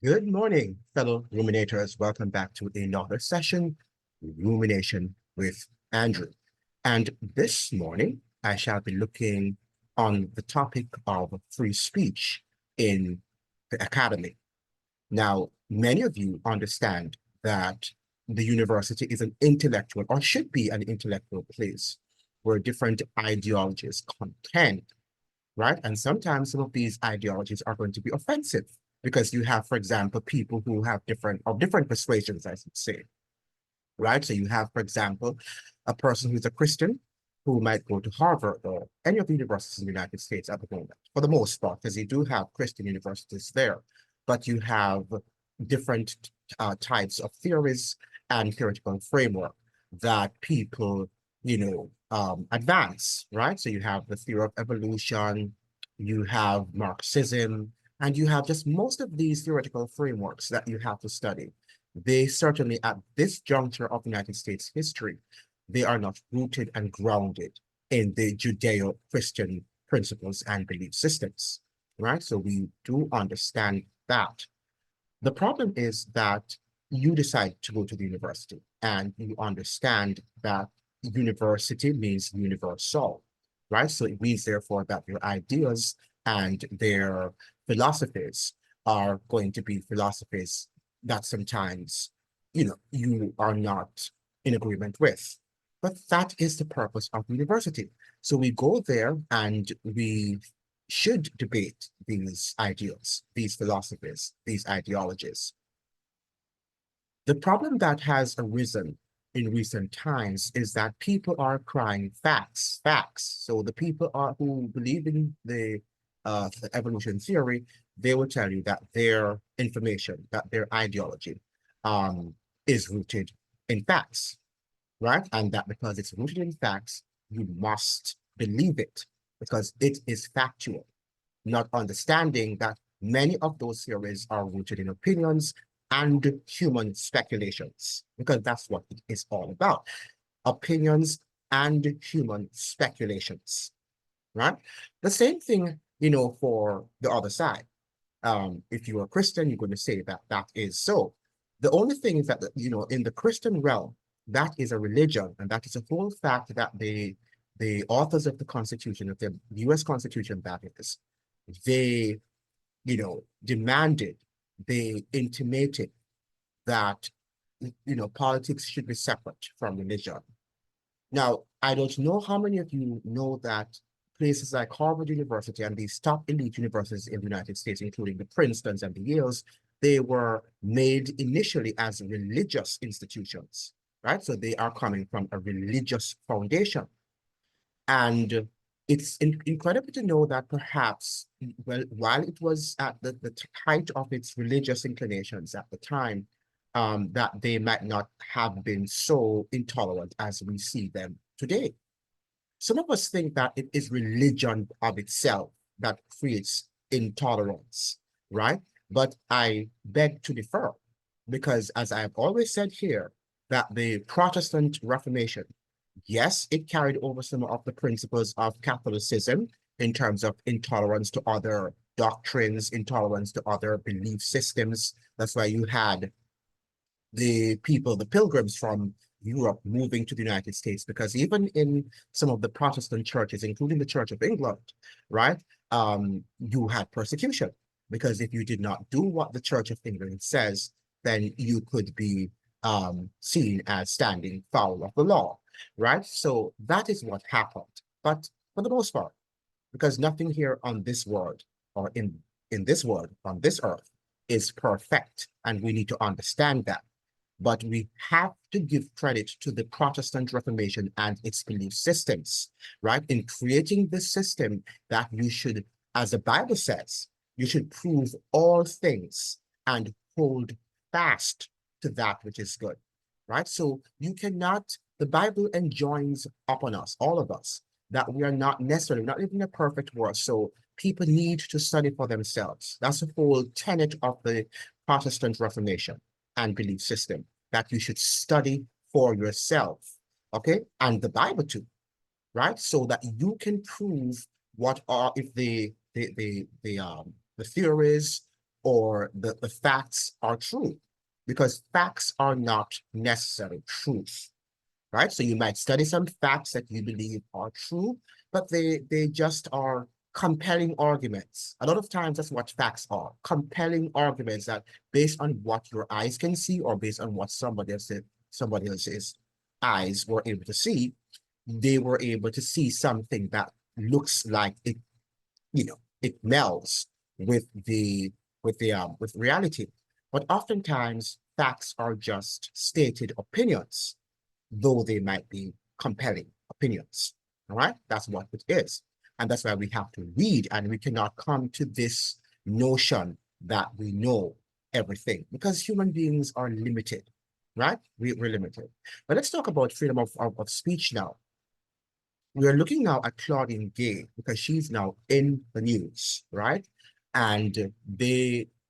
Good morning, fellow ruminators. Welcome back to another session, Rumination with Andrew. And this morning, I shall be looking on the topic of free speech in the academy. Now, many of you understand that the university is an intellectual, or should be an intellectual place where different ideologies contend, right? And sometimes some of these ideologies are going to be offensive because you have, for example, people who have different persuasions, I should say, right? So you have, for example, a person who's a Christian who might go to Harvard or any of the universities in the United States at the moment, for the most part, because you do have Christian universities there, but you have different types of theories and theoretical framework that people, advance, right? So you have the theory of evolution, you have Marxism, and you have just most of these theoretical frameworks that you have to study. They certainly, at this juncture of the United States history, they are not rooted and grounded in the Judeo-Christian principles and belief systems, right? So we do understand that. The problem is that you decide to go to the university and you understand that university means universal, right? So it means, therefore, that your ideas and their philosophies are going to be philosophies that sometimes, you are not in agreement with. But that is the purpose of university. So we go there and we should debate these ideals, these philosophies, these ideologies. The problem that has arisen in recent times is that people are crying facts, facts. So the people who believe in the evolution theory, they will tell you that their information, that their ideology um, is rooted in facts, right? And that because it's rooted in facts, you must believe it because it is factual, not understanding that many of those theories are rooted in opinions and human speculations, because that's what it is all about. Opinions and human speculations, right? The same thing, for the other side. If you're a Christian, you're going to say that that is so. The only thing is that, in the Christian realm, that is a religion, and that is a whole fact that the authors of the Constitution, of the US Constitution, that is, they, demanded, they intimated that, politics should be separate from religion. Now, I don't know how many of you know that places like Harvard University and these top elite universities in the United States, including the Princetons and the Yales, they were made initially as religious institutions, right? So they are coming from a religious foundation. And it's incredible to know that perhaps, well, while it was at the height of its religious inclinations at the time, that they might not have been so intolerant as we see them today. Some of us think that it is religion of itself that creates intolerance, right? But I beg to differ because, as I've always said here, that the Protestant Reformation, yes, it carried over some of the principles of Catholicism in terms of intolerance to other doctrines, intolerance to other belief systems. That's why you had the people, the pilgrims from Europe moving to the United States, because even in some of the Protestant churches, including the Church of England, right, you had persecution because if you did not do what the Church of England says, then you could be seen as standing foul of the law, right? So that is what happened. But for the most part, because nothing here on this world or in this world, on this earth, is perfect, and we need to understand that. But we have to give credit to the Protestant Reformation and its belief systems, right? In creating this system that you should, as the Bible says, you should prove all things and hold fast to that which is good, right? So you cannot, the Bible enjoins upon us, all of us, that we are not necessarily, not living in a perfect world. So people need to study for themselves. That's the whole tenet of the Protestant Reformation and belief system, that you should study for yourself, okay? And the Bible too, right? So that you can prove what are, if the theories or the facts are true, because facts are not necessarily truth, right? So you might study some facts that you believe are true, but they just are compelling arguments. A lot of times that's what facts are, compelling arguments that based on what your eyes can see or based on what somebody else's eyes were able to see, they were able to see something that looks like it, it melds with with reality. But oftentimes facts are just stated opinions, though they might be compelling opinions. All right, that's what it is. And that's why we have to read, and we cannot come to this notion that we know everything, because human beings are limited, right? We're limited. But let's talk about freedom of speech now. We are looking now at Claudine Gay because she's now in the news, right? And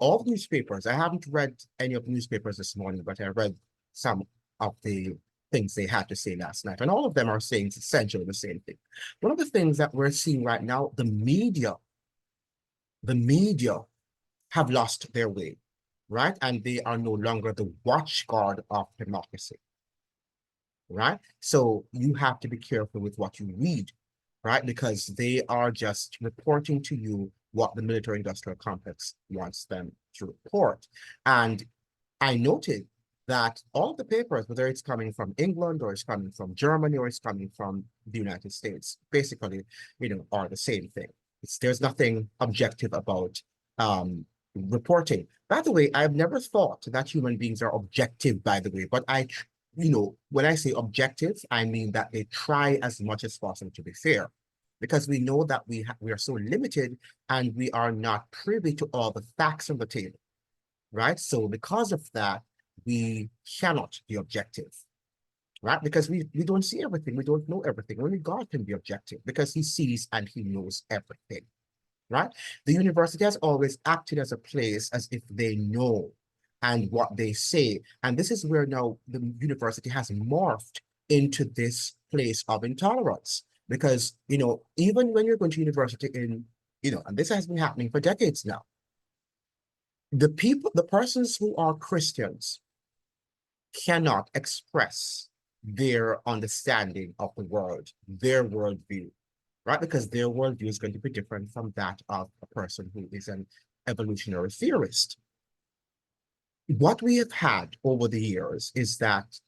all the newspapers, I haven't read any of the newspapers this morning, but I read some of the things they had to say last night, and all of them are saying essentially the same thing. One of the things that we're seeing right now, the media have lost their way, right? And they are no longer the watchguard of democracy, right? So you have to be careful with what you read, right? Because they are just reporting to you what the military industrial complex wants them to report. And I noted that all the papers, whether it's coming from England or it's coming from Germany or it's coming from the United States, basically, are the same thing. There's nothing objective about reporting. By the way, I've never thought that human beings are objective, by the way, but when I say objective, I mean that they try as much as possible to be fair, because we know that we are so limited and we are not privy to all the facts on the table, right? So because of that, we cannot be objective, right? Because we don't see everything, we don't know everything. Only God can be objective because he sees and he knows everything, right? The university has always acted as a place as if they know and what they say. And this is where now the university has morphed into this place of intolerance. Because, even when you're going to university and this has been happening for decades now, the persons who are Christians cannot express their understanding of the world, their worldview, right? Because their worldview is going to be different from that of a person who is an evolutionary theorist. What we have had over the years is that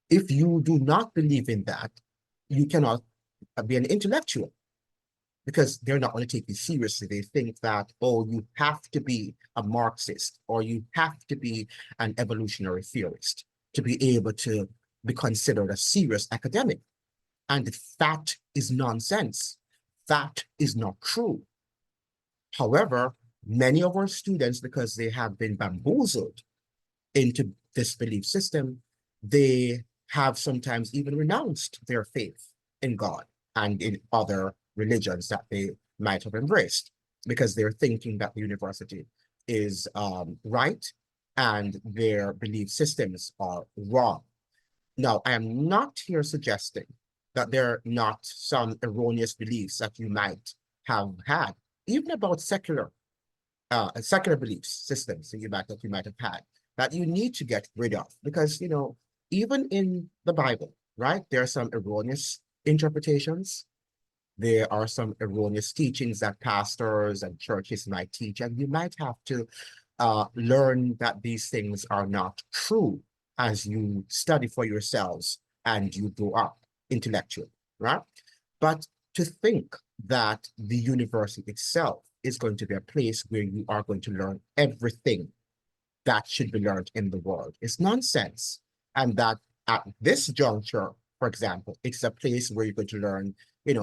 if you do not believe in that, you cannot be an intellectual, because they're not going to take you seriously. They think that, oh, you have to be a Marxist or you have to be an evolutionary theorist to be able to be considered a serious academic. And that is nonsense. That is not true. However, many of our students, because they have been bamboozled into this belief system, they have sometimes even renounced their faith in God and in other religions that they might have embraced, because they're thinking that the university is right and their belief systems are wrong. Now, I am not here suggesting that there are not some erroneous beliefs that you might have had, even about secular beliefs systems that you might have had, that you need to get rid of, because even in the Bible, right, there are some erroneous interpretations. There are some erroneous teachings that pastors and churches might teach, and you might have to learn that these things are not true as you study for yourselves and you grow up intellectually, right? But to think that the university itself is going to be a place where you are going to learn everything that should be learned in the world is nonsense. And that at this juncture, for example, it's a place where you're going to learn,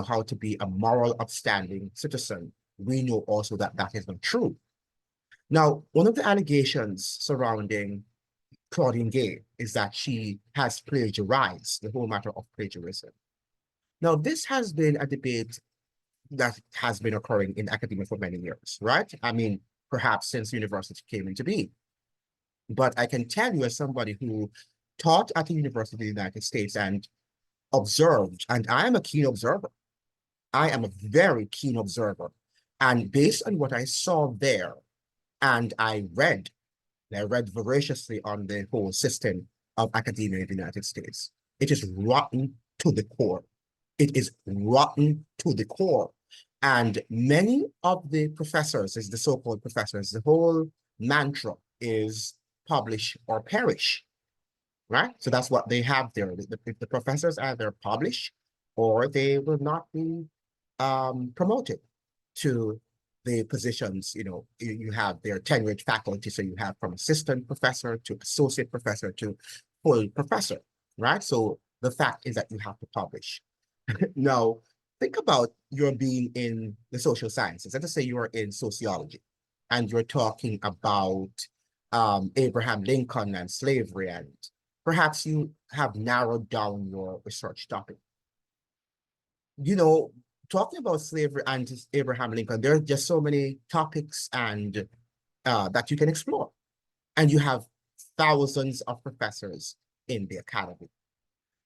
how to be a moral, upstanding citizen. We know also that that is not true. Now, one of the allegations surrounding Claudine Gay is that she has plagiarized, the whole matter of plagiarism. Now, this has been a debate that has been occurring in academia for many years, right? I mean, perhaps since university came into being. But I can tell you, as somebody who taught at a university in the United States and observed, and I am a keen observer. I am a very keen observer. And based on what I saw there, And I read voraciously on the whole system of academia in the United States. It is rotten to the core. It is rotten to the core. And many of the professors, is the so-called professors, the whole mantra is publish or perish, right? So that's what they have there. The professors either publish or they will not be promoted to the positions. You have their tenured faculty, so you have from assistant professor to associate professor to full professor, right? So the fact is that you have to publish. Now, think about your being in the social sciences. Let us say you are in sociology and you're talking about Abraham Lincoln and slavery, and perhaps you have narrowed down your research topic. Talking about slavery and Abraham Lincoln, there are just so many topics and that you can explore. And you have thousands of professors in the academy.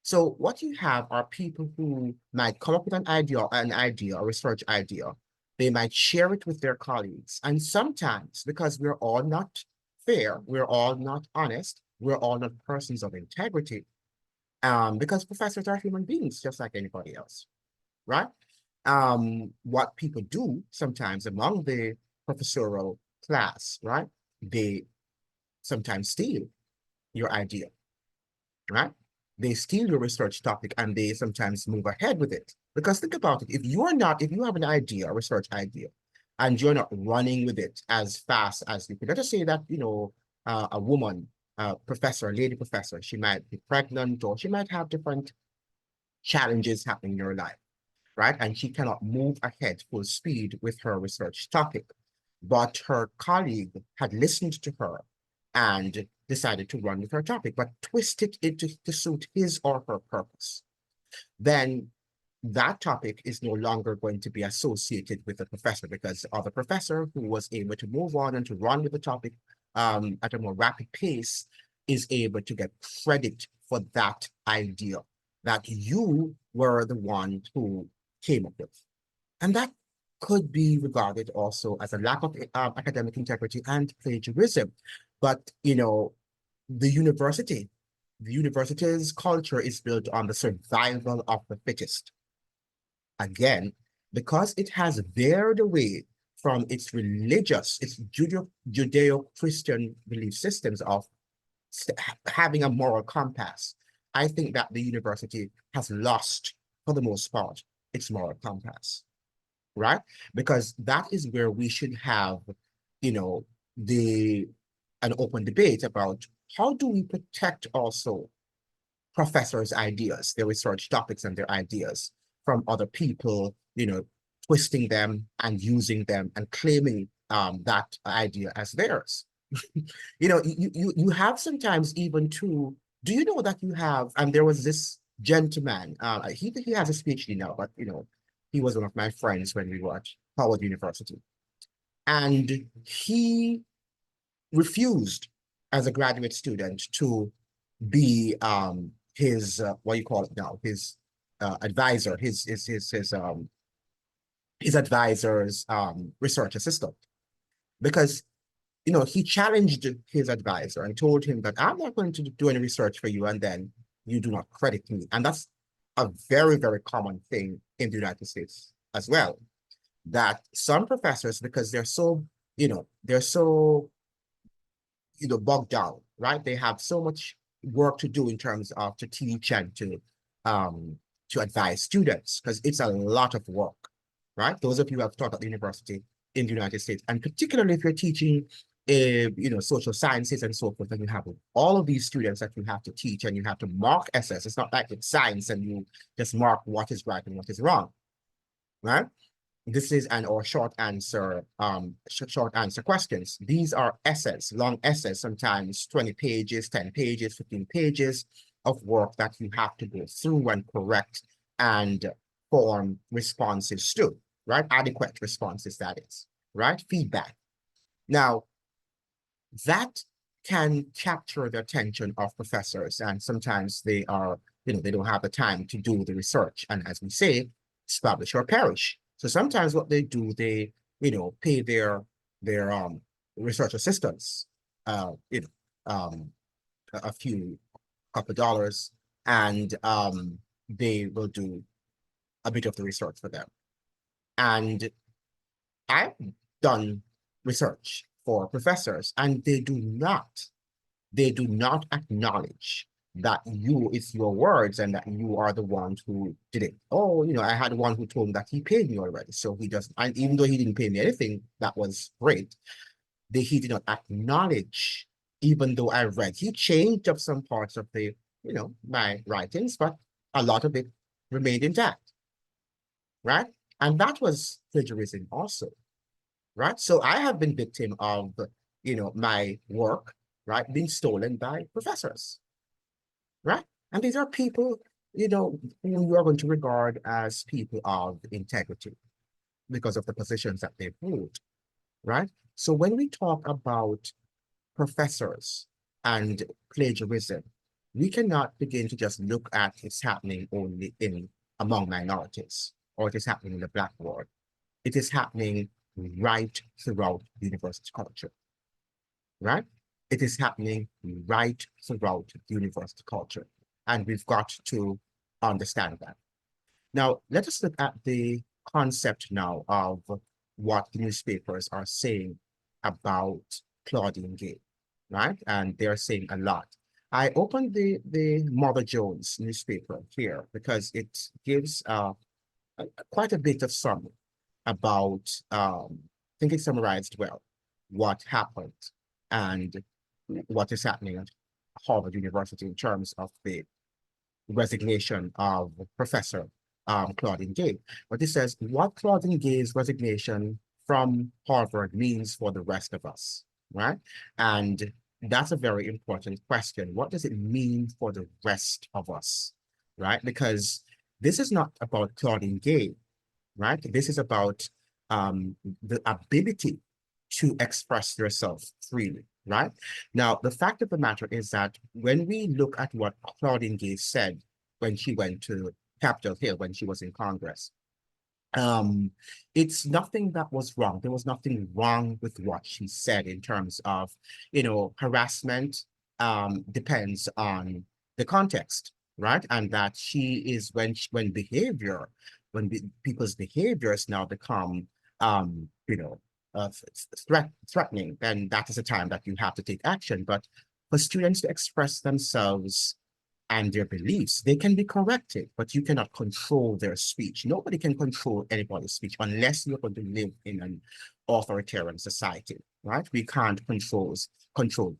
So what you have are people who might come up with an idea, a research idea. They might share it with their colleagues. And sometimes, because we're all not fair, we're all not honest, we're all not persons of integrity, because professors are human beings just like anybody else, right? What people do sometimes among the professorial class, right? They sometimes steal your idea, right? They steal your research topic and they sometimes move ahead with it. Because think about it, if you have an idea, a research idea, and you're not running with it as fast as you could, let us say that, a woman, professor, lady professor, she might be pregnant or she might have different challenges happening in her life, right? And she cannot move ahead full speed with her research topic. But her colleague had listened to her and decided to run with her topic, but twist it to suit his or her purpose. Then that topic is no longer going to be associated with the professor, because the other professor who was able to move on and to run with the topic at a more rapid pace is able to get credit for that idea that you were the one who came up with. And that could be regarded also as a lack of academic integrity and plagiarism. But, the university's culture is built on the survival of the fittest. Again, because it has veered away from its Judeo-Christian belief systems of having a moral compass. I think that the university has lost, for the most part, its moral compass, right? Because that is where we should have, an open debate about how do we protect also professors' ideas, their research topics and their ideas from other people, twisting them and using them and claiming that idea as theirs. You have sometimes even to, do you know that you have, and there was this gentleman, he has a PhD now, but he was one of my friends when we were at Howard University. And he refused as a graduate student to be his what you call it now, his advisor, his advisor's research assistant, because he challenged his advisor and told him that I'm not going to do any research for you, and then you do not credit me. And that's a very, very common thing in the United States as well, that some professors, because they're so bogged down, right? They have so much work to do in terms of to teach and to advise students, because it's a lot of work, right? Those of you who have taught at the university in the United States, and particularly if you're teaching, social sciences and so forth, and you have all of these students that you have to teach and you have to mark essays. It's not like it's science and you just mark what is right and what is wrong, right? This is or short answer questions. These are essays, long essays, sometimes 20 pages, 10 pages, 15 pages of work that you have to go through and correct and form responses to, right? Adequate responses, that is, right? Feedback. Now, that can capture the attention of professors, and sometimes they are, they don't have the time to do the research. And as we say, establish or perish. So sometimes what they do, they, pay their research assistants, you know, a few couple dollars, and they will do a bit of the research for them. And I've done research for professors, and they do not acknowledge that it's your words and that you are the ones who did it. Oh, I had one who told me that he paid me already. So he doesn't, and even though he didn't pay me anything, that was great. He did not acknowledge, even though I read. He changed up some parts of my writings, but a lot of it remained intact, right? And that was plagiarism also, right? So I have been victim of, my work, right, being stolen by professors, right? And these are people, who you are going to regard as people of integrity because of the positions that they hold, right? So when we talk about professors and plagiarism, we cannot begin to just look at it's happening only among minorities, or it is happening in the Black world. It is happening right throughout university culture, right? It is happening right throughout university culture. And we've got to understand that. Now, let us look at the concept now of what the newspapers are saying about Claudine Gay, right? And they're saying a lot. I opened the Mother Jones newspaper here because it gives quite a bit of summary about, I think it summarized well what happened and what is happening at Harvard University in terms of the resignation of Professor Claudine Gay. But it says, what Claudine Gay's resignation from Harvard means for the rest of us, right? And that's a very important question. What does it mean for the rest of us, right? Because this is not about Claudine Gay, right? This is about the ability to express yourself freely, right? Now, the fact of the matter is that when we look at what Claudine Gay said when she went to Capitol Hill, when she was in Congress, it's nothing that was wrong. There was nothing wrong with what she said in terms of, harassment depends on the context, right? And that she is when people's behaviors now become, uh, threatening, then that is a time that you have to take action. But for students to express themselves and their beliefs, they can be corrected, but you cannot control their speech. Nobody can control anybody's speech unless you're going to live in an authoritarian society, right? We can't control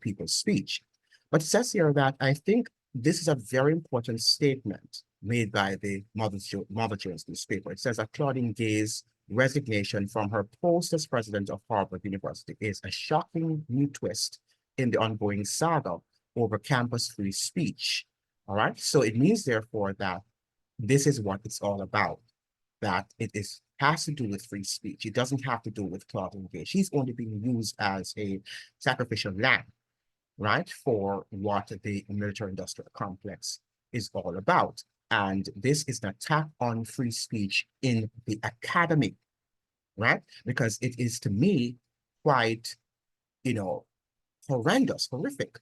people's speech. But it says here that I think this is a very important statement made by the Mother Jones newspaper. It says that Claudine Gay's resignation from her post as president of Harvard University is a shocking new twist in the ongoing saga over campus free speech. All right. So it means, therefore, that this is what it's all about, that has to do with free speech. It doesn't have to do with Claudine Gay. She's only being used as a sacrificial lamb, right, for what the military-industrial complex is all about. And this is an attack on free speech in the academy, right? Because it is, to me, quite, horrific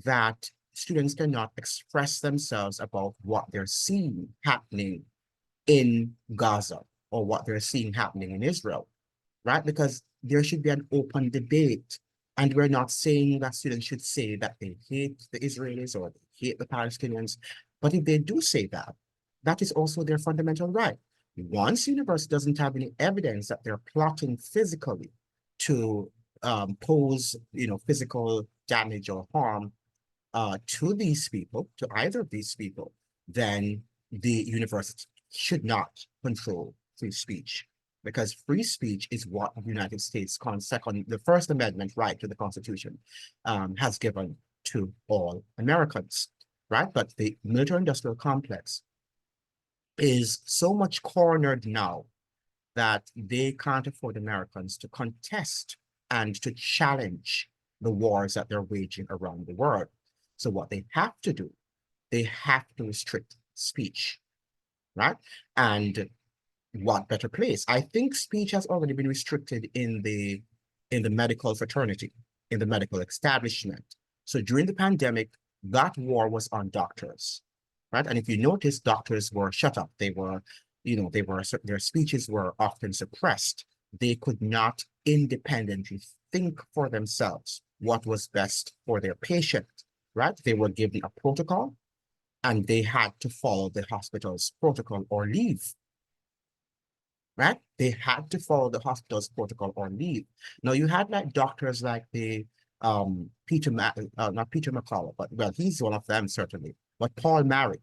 that students cannot express themselves about what they're seeing happening in Gaza or what they're seeing happening in Israel, right? Because there should be an open debate. And we're not saying that students should say that they hate the Israelis or they hate the Palestinians. But if they do say that, that is also their fundamental right. Once university doesn't have any evidence that they're plotting physically to pose, physical damage or harm to these people, to either of these people, then the university should not control free speech, because free speech is what the United States the First Amendment right to the Constitution has given to all Americans, right? But the military-industrial complex is so much cornered now that they can't afford Americans to contest and to challenge the wars that they're waging around the world. So what they have to do, they have to restrict speech, right? And what better place? I think speech has already been restricted in the in the medical fraternity, in the medical establishment. So during the pandemic, that war was on doctors, right? And if you notice, doctors were shut up. They were, their speeches were often suppressed. They could not independently think for themselves what was best for their patient, right? They were given a protocol and they had to follow the hospital's protocol or leave, right? They had to follow the hospital's protocol or leave. Now you had like doctors like the not Peter McCullough, but well, he's one of them certainly. But Paul Marrick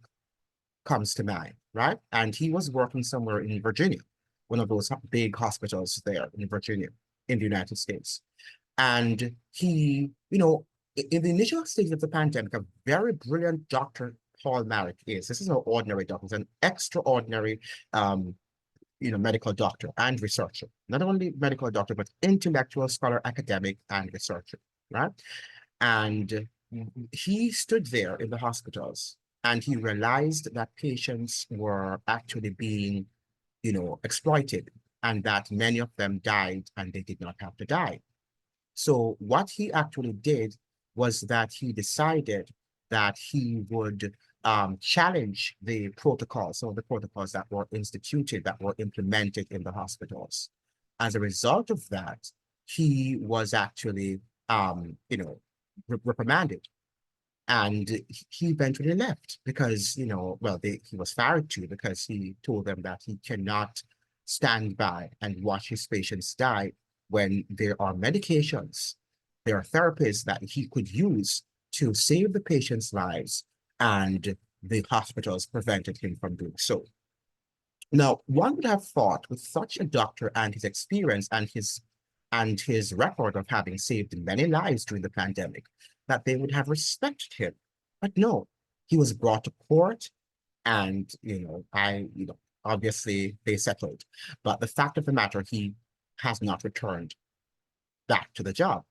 comes to mind, right? And he was working somewhere in Virginia, one of those big hospitals there in Virginia, in the United States. And he, in the initial stage of the pandemic, a very brilliant doctor, Paul Marrick is. This is an ordinary doctor. He's an extraordinary medical doctor and researcher. Not only medical doctor, but intellectual scholar, academic, and researcher, right? And he stood there in the hospitals and he realized that patients were actually being, exploited and that many of them died and they did not have to die. So what he actually did was that he decided that he would challenge the protocols, some of the protocols that were instituted, that were implemented in the hospitals. As a result of that, he was actually, reprimanded. And he eventually left because, he was fired too because he told them that he cannot stand by and watch his patients die when there are medications, there are therapies that he could use to save the patient's lives, and the hospitals prevented him from doing so. Now, one would have thought with such a doctor and his experience and his record of having saved many lives during the pandemic, that they would have respected him. But no, he was brought to court and, obviously they settled. But the fact of the matter, he has not returned back to the job.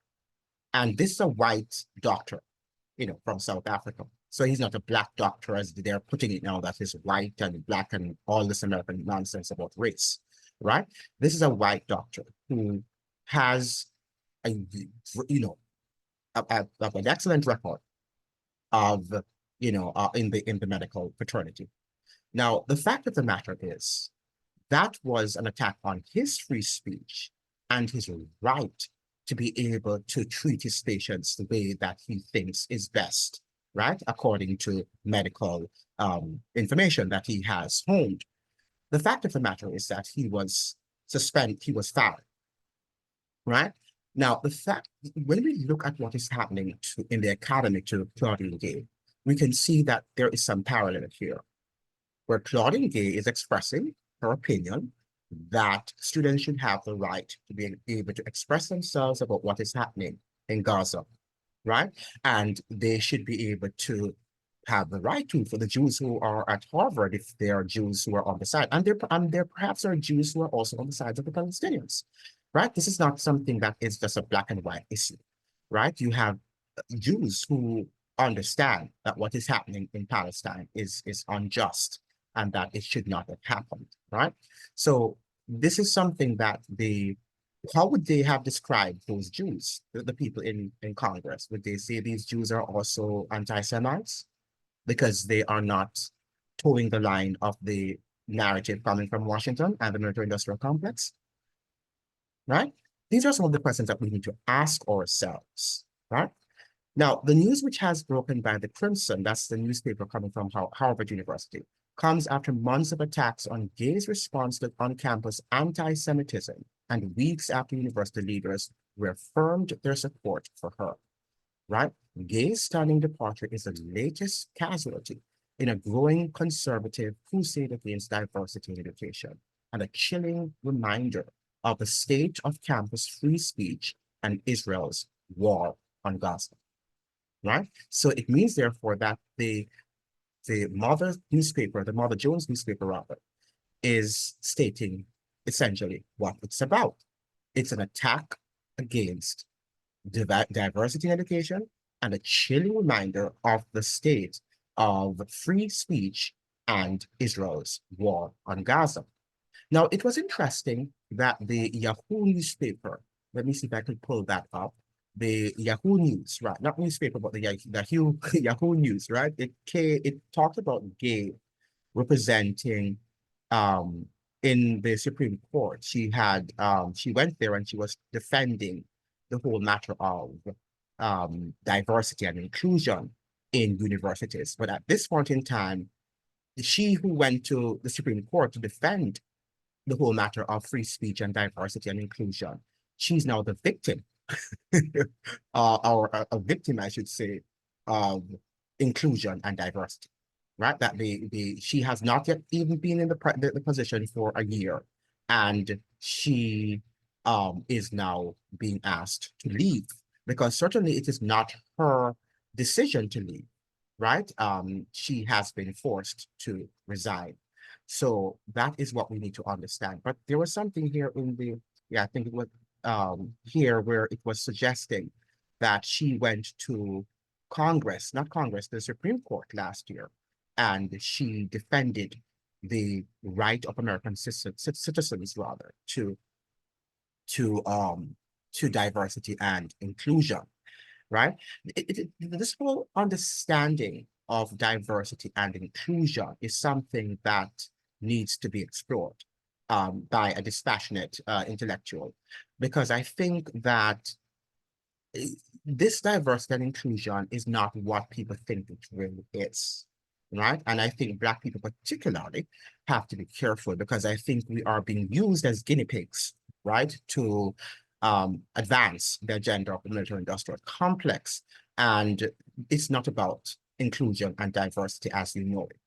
And this is a white doctor, from South Africa. So he's not a black doctor as they're putting it now that he's white and black and all this American nonsense about race, right? This is a white doctor who has an excellent record of, in the medical fraternity. Now, the fact of the matter is that was an attack on his free speech and his right to be able to treat his patients the way that he thinks is best, right? According to medical information that he has honed. The fact of the matter is that he was suspended, he was fired, right? Now, when we look at what is happening in the academy to Claudine Gay, we can see that there is some parallel here, where Claudine Gay is expressing her opinion that students should have the right to be able to express themselves about what is happening in Gaza, right? And they should be able to have the right to, for the Jews who are at Harvard, if there are Jews who are on the side, and there perhaps are Jews who are also on the sides of the Palestinians, right? This is not something that is just a black and white issue, right? You have Jews who understand that what is happening in Palestine is unjust and that it should not have happened, right? So this is something that how would they have described those Jews, the people in Congress? Would they say these Jews are also anti-Semites because they are not towing the line of the narrative coming from Washington and the military-industrial complex, right? These are some of the questions that we need to ask ourselves, right? Now, the news which has broken by the Crimson, that's the newspaper coming from Harvard University, comes after months of attacks on Gay's response to on-campus anti-Semitism and weeks after university leaders reaffirmed their support for her, right? Gay's stunning departure is the latest casualty in a growing conservative crusade against diversity in education, and a chilling reminder of the state of campus free speech and Israel's war on Gaza, right? So it means, therefore, that the Mother newspaper, the Mother Jones newspaper, rather, is stating essentially what it's about. It's an attack against diversity in education and a chilling reminder of the state of free speech and Israel's war on Gaza. Now, it was interesting that the Yahoo newspaper let me see if I can pull that up. The Yahoo News, right? Not newspaper, but the Yahoo Yahoo News, right? It talked about Gay representing um in the Supreme Court. She went there and she was defending the whole matter of diversity and inclusion in universities. But at this point in time, she who went to the Supreme Court to defend the whole matter of free speech and diversity and inclusion, she's now the victim, or a victim, I should say, of inclusion and diversity, right? That she has not yet even been in the position for a year, and she is now being asked to leave, because certainly it is not her decision to leave, right? She has been forced to resign. So that is what we need to understand. But there was something here in the, yeah, I think it was here where it was suggesting that she went to Congress, not Congress, the Supreme Court last year, and she defended the right of American citizens rather to um to diversity and inclusion, right? This whole understanding of diversity and inclusion is something that needs to be explored by a dispassionate intellectual, because I think that this diversity and inclusion is not what people think it really is, right? And I think Black people particularly have to be careful, because I think we are being used as guinea pigs, right, to advance the agenda of the military-industrial complex. And it's not about inclusion and diversity as you know it,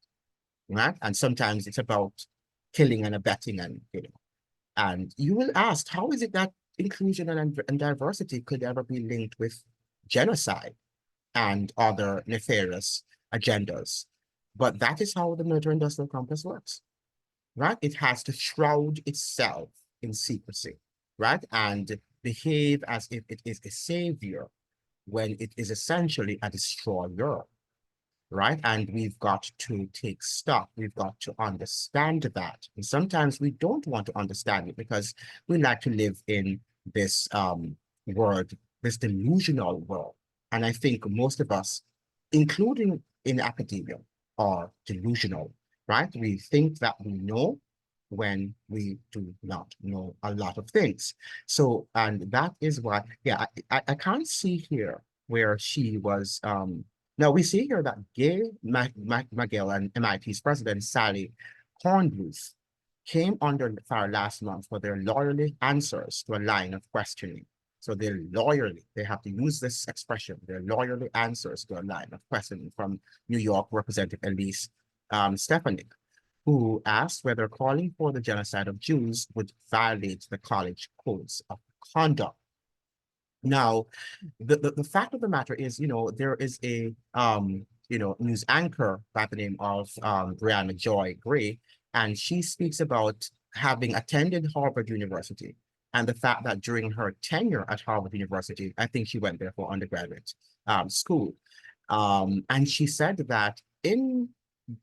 right? And sometimes it's about killing and abetting and, and you will ask, how is it that inclusion and diversity could ever be linked with genocide and other nefarious agendas? But that is how the military-industrial complex works, right? It has to shroud itself in secrecy, right? And behave as if it is a savior when it is essentially a destroyer, right? And we've got to take stock. We've got to understand that. And sometimes we don't want to understand it because we like to live in this world, this delusional world. And I think most of us, including in academia, are delusional, right? We think that we know when we do not know a lot of things. So, and that is why, yeah, I can't see here where she was now, we see here that Gay McGill and MIT's president, Sally Kornbluth, came under fire last month for their lawyerly answers to a line of questioning. So they have to use this expression, their lawyerly answers to a line of questioning from New York Representative Elise Stefanik, who asked whether calling for the genocide of Jews would violate the college codes of conduct. Now, the fact of the matter is, there is a news anchor by the name of Brianna Joy Gray, and she speaks about having attended Harvard University and the fact that during her tenure at Harvard University, I think she went there for undergraduate school. And she said that in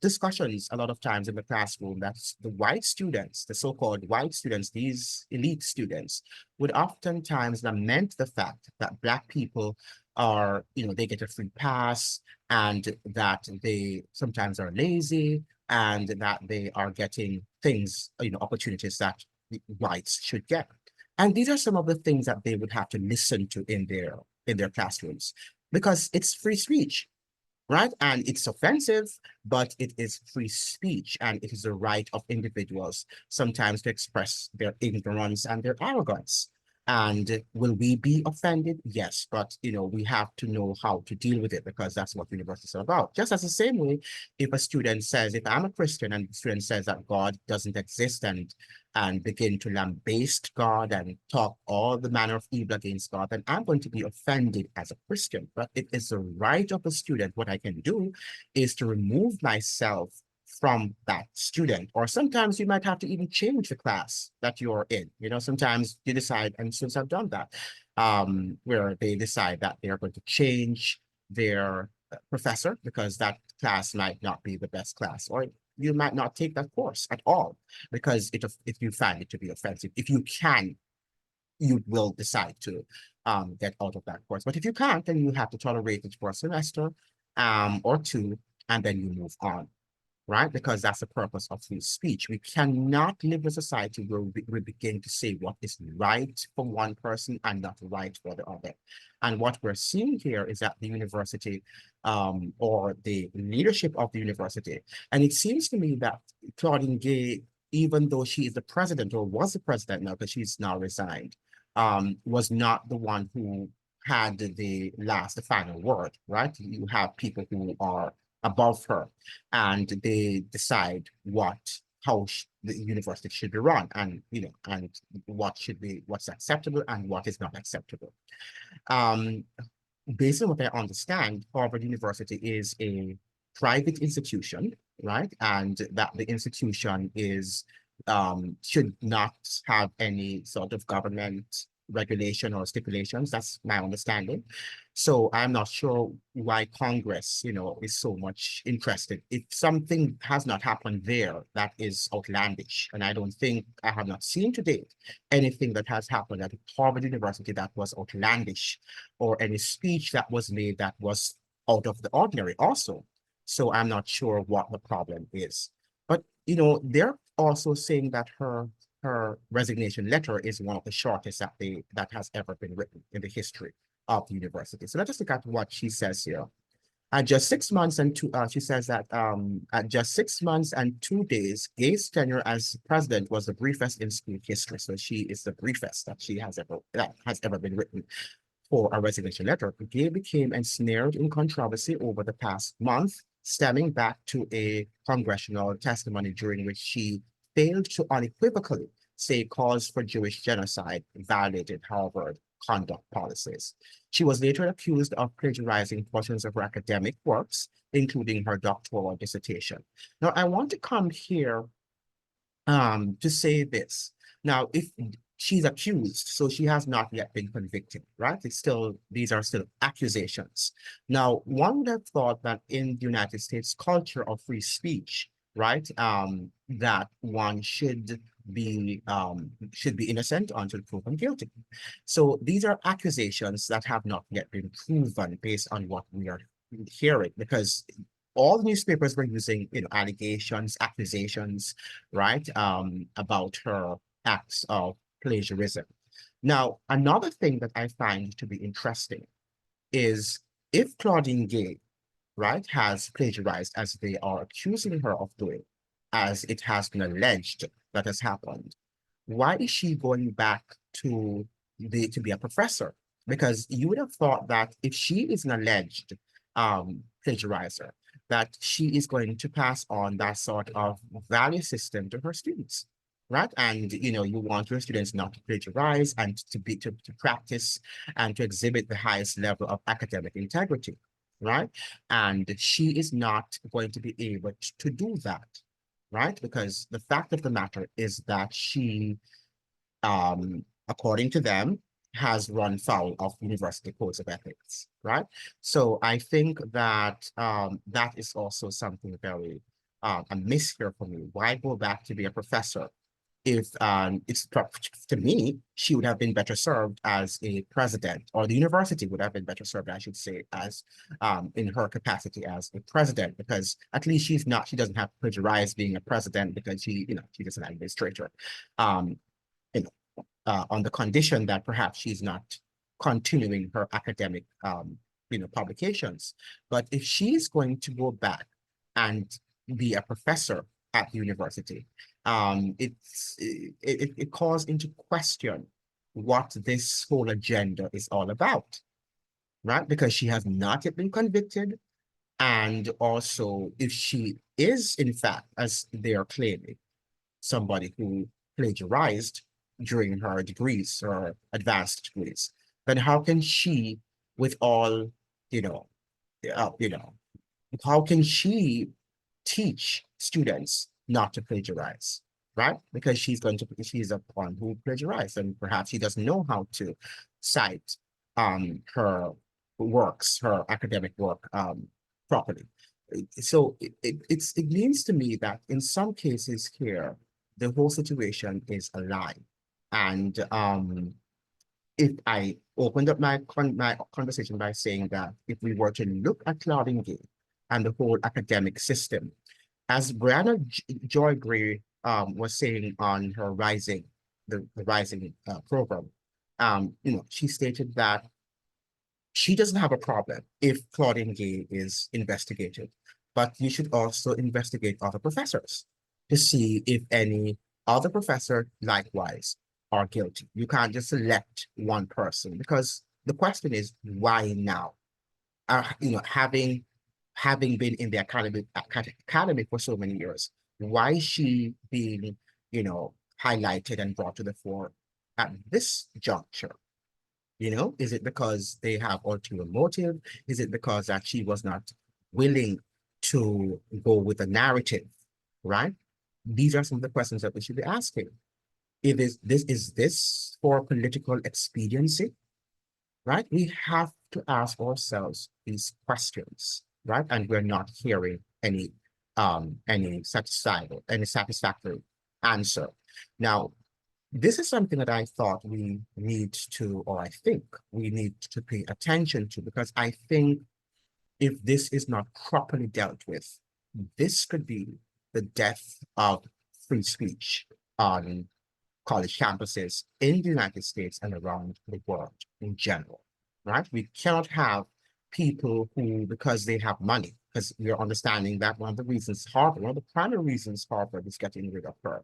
discussions a lot of times in the classroom, that the white students, the so-called white students, these elite students, would oftentimes lament the fact that Black people are, they get a free pass, and that they sometimes are lazy, and that they are getting things, opportunities that the whites should get. And these are some of the things that they would have to listen to in their classrooms, because it's free speech, right? And it's offensive, but it is free speech, and it is the right of individuals sometimes to express their ignorance and their arrogance. And will we be offended? Yes, but we have to know how to deal with it, because that's what universities are about. Just as the same way, if a student says, if I'm a Christian and the student says that God doesn't exist, and begin to lambaste God and talk all the manner of evil against God, then I'm going to be offended as a Christian. But it is the right of the student. What I can do is to remove myself from that student. Or sometimes you might have to even change the class that you're in. Sometimes you decide, and students have done that, where they decide that they're going to change their professor because that class might not be the best class, or you might not take that course at all because if you find it to be offensive, if you can you will decide to get out of that course. But if you can't, then you have to tolerate it for a semester or two, and then you move on, right? Because that's the purpose of free speech. We cannot live in a society where we begin to say what is right for one person and not right for the other. And what we're seeing here is that the university or the leadership of the university, and it seems to me that Claudine Gay, even though she is the president or was the president now, because she's now resigned, was not the one who had the final word, right? You have people who are above her, and they decide how the university should be run, and and what's acceptable and what is not acceptable. Um, Based on what I understand, Harvard University is a private institution, right? And that the institution should not have any sort of government regulation or stipulations. That's my understanding. So I'm not sure why Congress, is so much interested. If something has not happened there, that is outlandish. And I have not seen to date anything that has happened at Harvard University that was outlandish, or any speech that was made that was out of the ordinary also. So I'm not sure what the problem is. But they're also saying that her resignation letter is one of the shortest that has ever been written in the history of the university. So let's just look at what she says here. At just 6 months and she says that at just 6 months and 2 days, Gay's tenure as president was the briefest in school history. So she is the briefest that has ever been written for a resignation letter. Gay became ensnared in controversy over the past month, stemming back to a congressional testimony during which she failed to unequivocally say cause for Jewish genocide violated Harvard conduct policies. She was later accused of plagiarizing portions of her academic works, including her doctoral dissertation. Now, I want to come here to say this. Now, if she's accused, so she has not yet been convicted, right? These are still accusations. Now, one would have thought that in the United States culture of free speech, right, that one should be innocent until proven guilty. So these are accusations that have not yet been proven based on what we are hearing, because all newspapers were using, allegations, accusations, right, about her acts of plagiarism. Now, another thing that I find to be interesting is if Claudine Gay, right, has plagiarized as they are accusing her of doing, as it has been alleged that has happened, why is she going back to be a professor? Because you would have thought that if she is an alleged plagiarizer, that she is going to pass on that sort of value system to her students, right? And you want your students not to plagiarize and to practice and to exhibit the highest level of academic integrity, right? And she is not going to be able to do that, right? Because the fact of the matter is that she, according to them, has run foul of university codes of ethics, right? So I think that that is also something very amiss here for me. Why go back to be a professor if to me, she would have been better served as a president, or the university would have been better served, I should say, as in her capacity as a president, because at least she doesn't have to plagiarize being a president, because she's an administrator. Um, you know, on the condition that perhaps she's not continuing her academic publications. But if she's going to go back and be a professor at the university, it calls into question what this whole agenda is all about, right? Because she has not yet been convicted. And also, if she is, in fact, as they are claiming, somebody who plagiarized during her degrees or advanced degrees, then how can she, with all, you know, uh, you know, how can she teach students not to plagiarize, right? Because she's a one who plagiarized, and perhaps she doesn't know how to cite her works, her academic work properly. So it means to me that in some cases here, the whole situation is a lie. And if I opened up my conversation by saying that if we were to look at Claudine Gay and the whole academic system, as Brianna Joy Gray was saying on her the Rising program, she stated that she doesn't have a problem if Claudine Gay is investigated, but you should also investigate other professors to see if any other professor likewise are guilty. You can't just select one person because the question is why now? Having been in the academy for so many years, why is she being highlighted and brought to the fore at this juncture? Is it because they have ulterior motive? Is it because that she was not willing to go with the narrative, right? These are some of the questions that we should be asking. Is this for political expediency, right? We have to ask ourselves these questions, right? And we're not hearing any satisfactory answer. Now, this is something that I thought we need to, or I think we need to pay attention to, because I think if this is not properly dealt with, this could be the death of free speech on college campuses in the United States and around the world in general, right? We cannot have people who, because they have money, because we're understanding that one of the primary reasons Harvard is getting rid of her,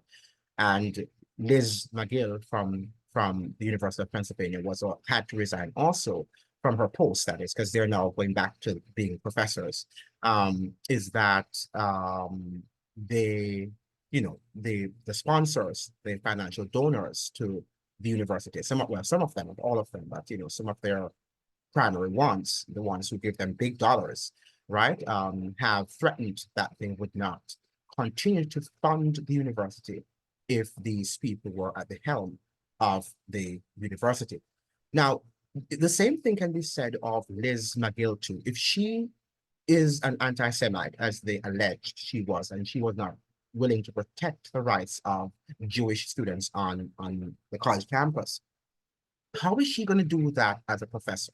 and Liz McGill from the University of Pennsylvania had to resign also from her post, that is, because they're now going back to being professors, is that they, the sponsors, the financial donors to the university, some of them, not all of them, but some of their primary ones, the ones who give them big dollars, right, have threatened that they would not continue to fund the university if these people were at the helm of the university. Now, the same thing can be said of Liz McGill too. If she is an anti-Semite, as they alleged she was, and she was not willing to protect the rights of Jewish students on the college campus, how is she going to do that as a professor?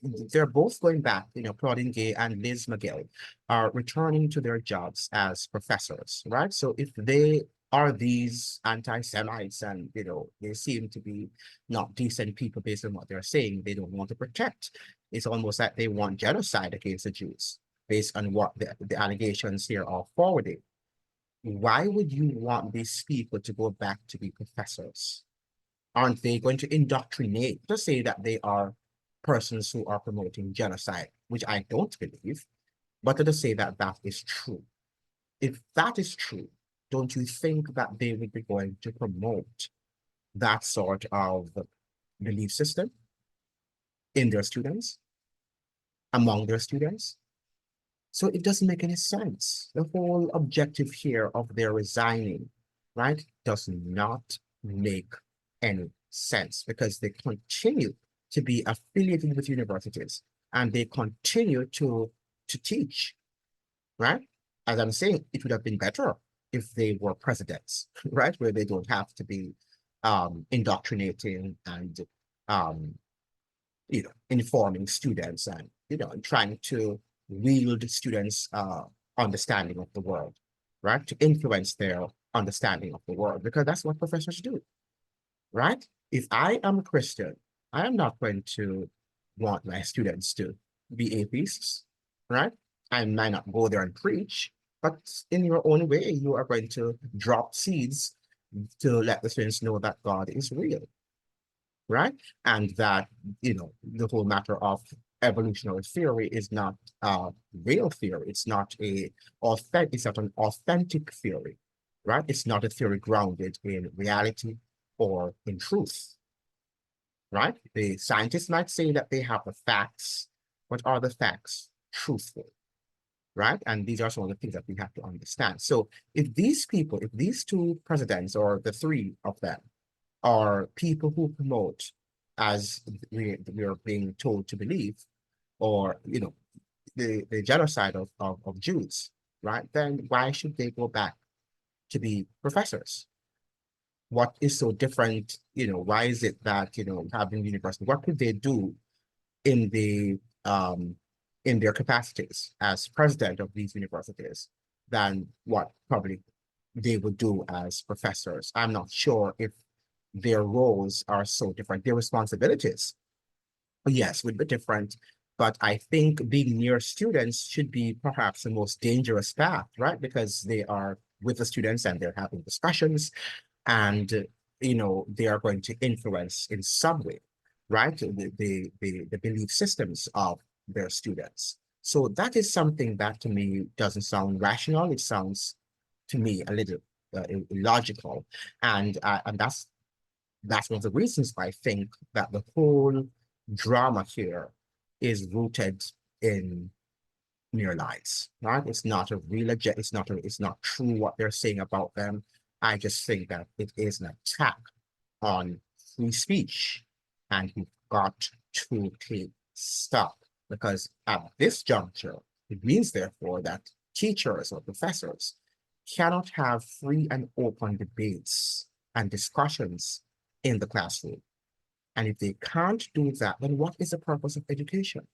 They're both going back, Claudine Gay and Liz McGill are returning to their jobs as professors, right? So if they are these anti-Semites and, they seem to be not decent people based on what they're saying, they don't want to protect. It's almost like they want genocide against the Jews based on what the allegations here are forwarding. Why would you want these people to go back to be professors? Aren't they going to indoctrinate to say that they are persons who are promoting genocide, which I don't believe, but to say that that is true? If that is true, don't you think that they would be going to promote that sort of belief system in their students, among their students? So it doesn't make any sense. The whole objective here of their resigning, right, does not make any sense, because they continue to be affiliated with universities and they continue to teach, right? As I'm saying, it would have been better if they were presidents, right, where they don't have to be indoctrinating and informing students and trying to wield students' understanding of the world, right, to influence their understanding of the world, because that's what professors do, right? If I am a Christian, I am not going to want my students to be atheists, right? I might not go there and preach, but in your own way, you are going to drop seeds to let the students know that God is real, right? And that, the whole matter of evolutionary theory is not a real theory. It's not an authentic theory, right? It's not a theory grounded in reality or in truth, right? The scientists might say that they have the facts, but are the facts truthful, right? And these are some of the things that we have to understand. So if these two presidents, or the three of them, are people who promote, as we're being told to believe, or the genocide of Jews, right? Then why should they go back to be professors? What is so different? Why is it that, having university, what could they do in in their capacities as president of these universities than what probably they would do as professors? I'm not sure if their roles are so different. Their responsibilities, yes, would be different. But I think being near students should be perhaps the most dangerous path, right? Because they are with the students and they're having discussions, and they are going to influence in some way, right, the belief systems of their students. So that is something that to me doesn't sound rational. It sounds to me a little illogical, and that's one of the reasons why I think that the whole drama here is rooted in mere lies, right? It's not a real agenda. It's not true what they're saying about them. I just think that it is an attack on free speech, and we've got to take stock, because at this juncture, it means therefore that teachers or professors cannot have free and open debates and discussions in the classroom. And if they can't do that, then what is the purpose of education?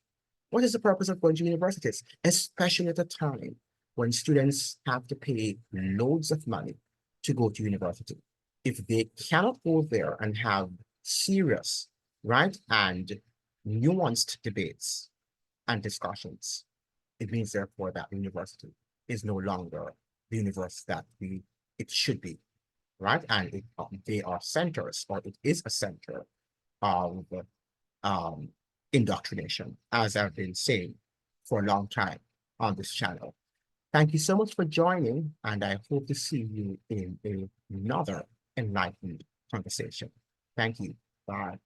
What is the purpose of going to universities, especially at a time when students have to pay loads of money to go to university? If they cannot go there and have serious, right, and nuanced debates and discussions, it means therefore that the university is no longer the university that it should be, right? And they are centers, or it is a center of um, indoctrination, as I've been saying for a long time on this channel. Thank you so much for joining, and I hope to see you in another enlightened conversation. Thank you. Bye.